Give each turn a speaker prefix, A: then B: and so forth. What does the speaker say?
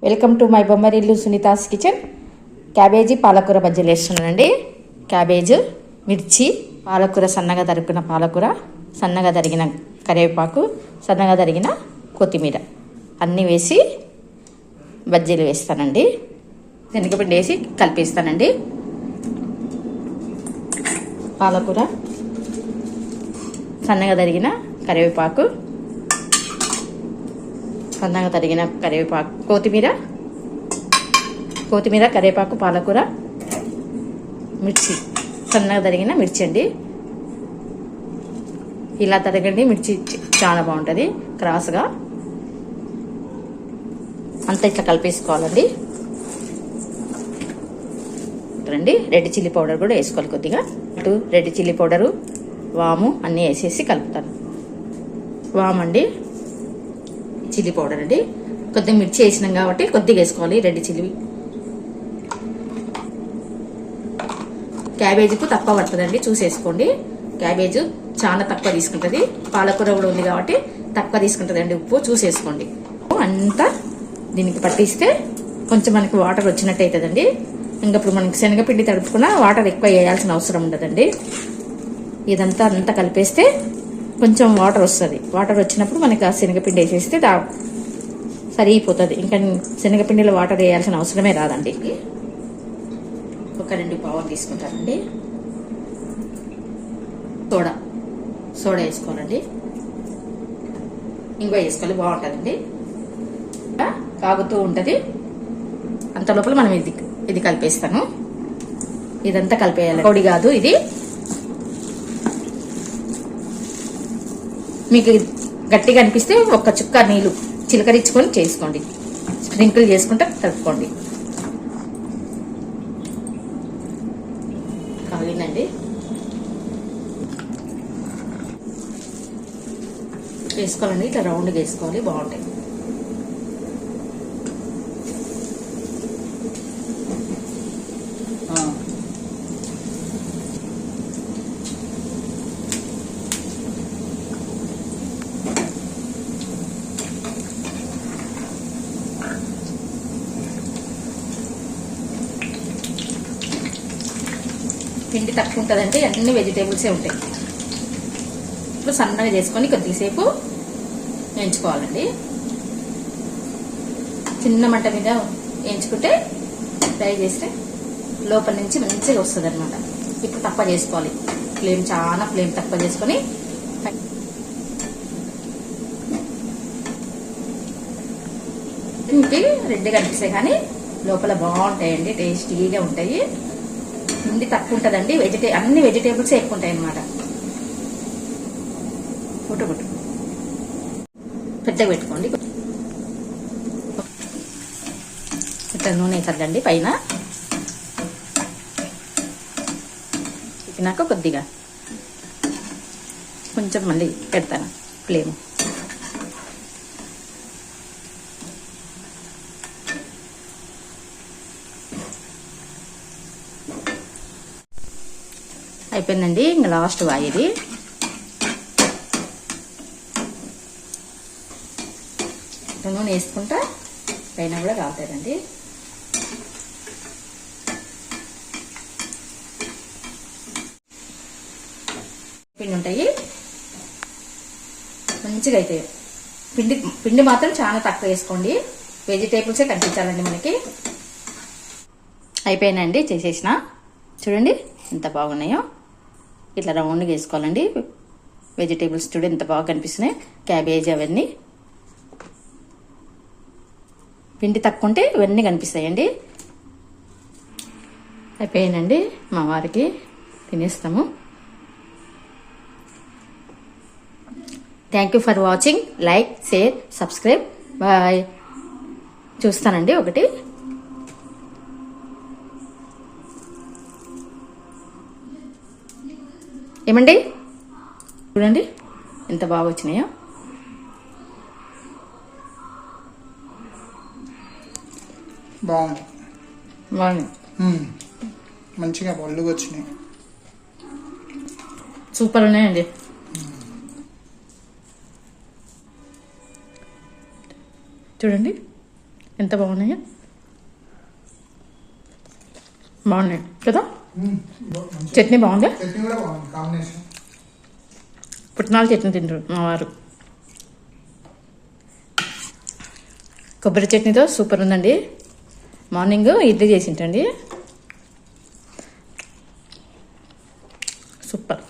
A: Welcome to my Bommarillu Sunita's kitchen. Cabbage పాలకూర బజ్జీలు వేస్తున్నానండి. క్యాబేజ్, మిర్చి, పాలకూర, సన్నగా తరుక్కున్న పాలకూర, సన్నగా తరిగిన కరివేపాకు, సన్నగా తరిగిన కొత్తిమీర అన్నీ వేసి బజ్జీలు వేస్తానండి. శనగపిండి వేసి కలిపేస్తానండి. పాలకూర, సన్నగా తరిగిన కరివేపాకు, సన్నగా తరిగిన కరివేపాకు, కొత్తిమీర, కరివేపాకు, పాలకూర, మిర్చి, సన్నగా తరిగిన మిర్చి అండి. ఇలా తరగండి. మిర్చి చాలా బాగుంటుంది క్రాస్గా. అంతా ఇట్లా కలిపేసుకోవాలండి. రండి, రెడ్ చిల్లీ పౌడర్ కూడా వేసుకోవాలి కొద్దిగా. రెడ్ చిల్లీ పౌడరు, వాము అన్నీ వేసేసి కలుపుతాను. వాము అండి, చిల్లీ పౌడర్ అండి. కొద్దిగా మిర్చి వేసినాం కాబట్టి కొద్దిగా వేసుకోవాలి రెడ్ చిల్లీ. క్యాబేజీకు తక్కువ పడుతుందండి, చూసేసుకోండి. క్యాబేజ్ చాలా తక్కువ తీసుకుంటుంది, పాలకూర కూడా ఉంది కాబట్టి తక్కువ తీసుకుంటుందండి. ఉప్పు చూసేసుకోండి. అంతా దీనికి పట్టిస్తే కొంచెం మనకి వాటర్ వచ్చినట్టు అవుతుందండి. ఇంకప్పుడు మనకి శనగపిండి తడుపుకున్న వాటర్ ఎక్కువ వేయాల్సిన అవసరం ఉండదండి. ఇదంతా అంతా కలిపేస్తే కొంచెం వాటర్ వస్తుంది. వాటర్ వచ్చినప్పుడు మనకి ఆ శనగపిండి వేసేస్తే సరిగిపోతుంది. ఇంకా శనగపిండిలో వాటర్ వేయాల్సిన అవసరమే రాదండి. ఒక 2 పావులు తీసుకుంటానండి. సోడా వేసుకోవాలండి. ఇంకో వేసుకోవాలి, బాగుంటుందండి. కాగుతూ ఉంటుంది. అంత లోపల మనం ఇది కలిపేస్తాను. ఇదంతా కలిపేయాలి. పొడి కాదు ఇది. మీకు గట్టిగా అనిపిస్తే ఒక్క చుక్క నీళ్ళు చిలకరించుకొని చేసుకోండి. స్ప్రింకిల్ చేసుకుంటే కలుపుకోండి. కాగిందండి. వేసుకోవాలండి. ఇట్లా రౌండ్గా వేసుకోవాలి, బాగుంటాయి. పిండి తక్కువ ఉంటుందండి, అన్ని వెజిటేబుల్సే ఉంటాయి. ఇప్పుడు సన్నగా చేసుకొని కొద్దిసేపు వేయించుకోవాలండి. చిన్న మంట మీద వేయించుకుంటే ఫ్రై చేస్తే లోపల నుంచి మంచిగా వస్తుంది అనమాట. ఇప్పుడు తక్కువ చేసుకోవాలి, చాలా ఫ్లేమ్ తక్కువ చేసుకొని రెడ్గా అనిపిస్తాయి కానీ లోపల బాగుంటాయండి, టేస్టీగా ఉంటాయి. పిండి తక్కువ ఉంటుందండి, అన్ని వెజిటేబుల్స్ ఎక్కువ ఉంటాయి అనమాట. గుట్టు పెద్దగా పెట్టుకోండి. ఇట్లా నూనె వేసద్దండి పైన. తిప్పినాక కొద్దిగా కొంచెం మళ్ళీ పెడతాను ఫ్లేమ్. అయిపోయిందండి. ఇంకా లాస్ట్ వాయిది. నూనె వేసుకుంటా పైన కూడా కావుతాయండి. పిండి ఉంటాయి, మంచిగా అవుతాయి. పిండి మాత్రం చాలా తక్కువ వేసుకోండి, వెజిటేబుల్సే కనిపించాలండి మనకి. అయిపోయినండి, చేసేసిన. చూడండి ఎంత బాగున్నాయో. ఇట్లా రౌండ్గా వేసుకోవాలండి. వెజిటేబుల్స్ చూడండి ఎంత బాగా కనిపిస్తున్నాయి. క్యాబేజ్ అవన్నీ పిండి తక్కువ ఉంటే ఇవన్నీ కనిపిస్తాయండి. అయిపోయానండి, మా వారికి తినేస్తాము. Thank you for watching. Like, share, subscribe. Bye. చూస్తానండి ఒకటి. ఏమండి చూడండి ఎంత బాగా వచ్చినాయో.
B: బాగుంది, మంచిగా పళ్ళుగా వచ్చినాయి.
A: సూపర్ ఉన్నాయండి. చూడండి ఎంత బాగున్నాయి, బాగున్నాయి కదా. చట్నీ బాగుంది,
B: చట్నీ కూడా బాగుంది కాంబినేషన్.
A: పుట్నాల చట్నీ తింటారు మా వారు. కొబ్బరి చట్నీతో సూపర్ ఉందండి. మార్నింగ్ ఇడ్లీ చేసింటండి, సూపర్.